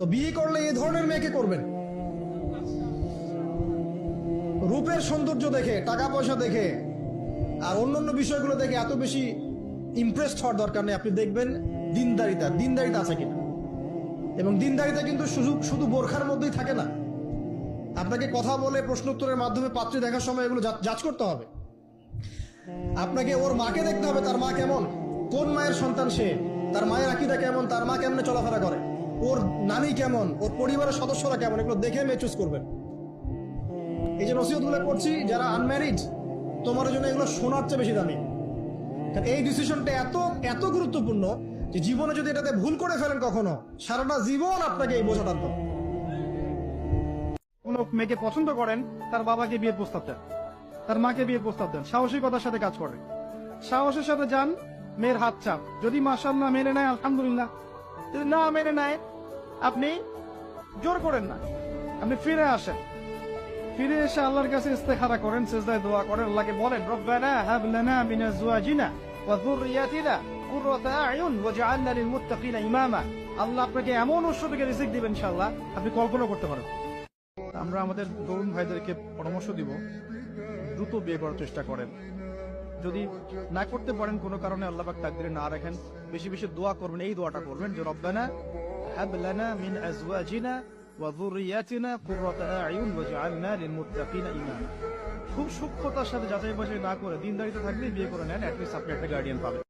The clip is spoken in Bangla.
তো বিয়ে করলে এই ধরনের মেয়েকে করবেন। রূপের সৌন্দর্য দেখে, টাকা পয়সা দেখে আর অন্যান্য বিষয়গুলো দেখে এত বেশি ইমপ্রেসড হওয়ার দরকার নেই। আপনি দেখবেন দিনদারিতা আছে কিনা। এবং দিনদারিতা কিন্তু শুধু বোরখার মধ্যেই থাকে না। আপনাকে কথা বলে প্রশ্ন উত্তরের মাধ্যমে পাত্রী দেখার সময় এগুলো যাচ করতে হবে। আপনাকে ওর মাকে দেখতে হবে, তার মা কেমন, কোন মায়ের সন্তান সে, তার মায়ের আকীদা কেমন, তার মা কেমনে চলাফেরা করে, ওর নানি কেমন, ওর পরিবারের সদস্যরা কেমন, এগুলো দেখে মেয়ে চুজ করবেন। এই যে নসিহতগুলো করছি, যারা আনম্যারিড, তোমার জন্য এগুলো শোনার চেয়ে বেশি দামি। এই ডিসিশনটা এত গুরুত্বপূর্ণ যে জীবনে যদি এটাতে ভুল করে ফেলেন কখনো, সারাটা জীবন আপনাকে এই বোঝা টানতে হবে। কোন মেয়েকে পছন্দ করেন, তার বাবাকে বিয়ের প্রস্তাব দেন, তার মাকে বিয়ের প্রস্তাব দেন, সাহসিকতার সাথে কাজ করেন, সাহসের সাথে যান, মেয়ের হাত চাপ। যদি মাশাআল্লাহ মেনে নেয় আলহামদুলিল্লাহ, যদি না মেনে নেয় আপনি জোর করেন না, আপনি ফিরে আসেন। ফিরে এসে আল্লাহর কাছে ইস্তেখারা করেন, সিজদায় দোয়া করেন, আল্লাহকে বলেন রব্বানা হাব লানা মিন আজওয়াজিনা ওয়া যুররিয়াতিনা কুররাতা আয়ুন ওয়াজআলনা লিল মুত্তাকিনা ইমামা। আল্লাহ আপনাকে এমন উৎস থেকে রিজিক দিবেন ইনশাআল্লাহ আপনি কল্পনা করতে পারেন। আমরা আমাদের তরুণ ভাইদেরকে পরামর্শ দিব, দ্রুত বিয়ে করার চেষ্টা করেন। যদি না করতে পারেন কোনো কারণে, আল্লাহ পাক তাকদিরে না রাখেন, বেশি বেশি দোয়া করবেন। এই দোয়াটা করবেন যে রব্বানা হাব লানা মিন আজওয়াজিনা ওয়া যুররিয়াতিনা কুররাতা আয়ুন ওয়াজআলনা লিল মুত্তাকিনা ইমামা। খুব সূক্ষ্মতার সাথে যাচাই বাছাই না করে দিনদারিতে থাকলে বিয়ে করে নেন, অ্যাটলিস্ট আপনি একটা গার্ডিয়ান পাবেন।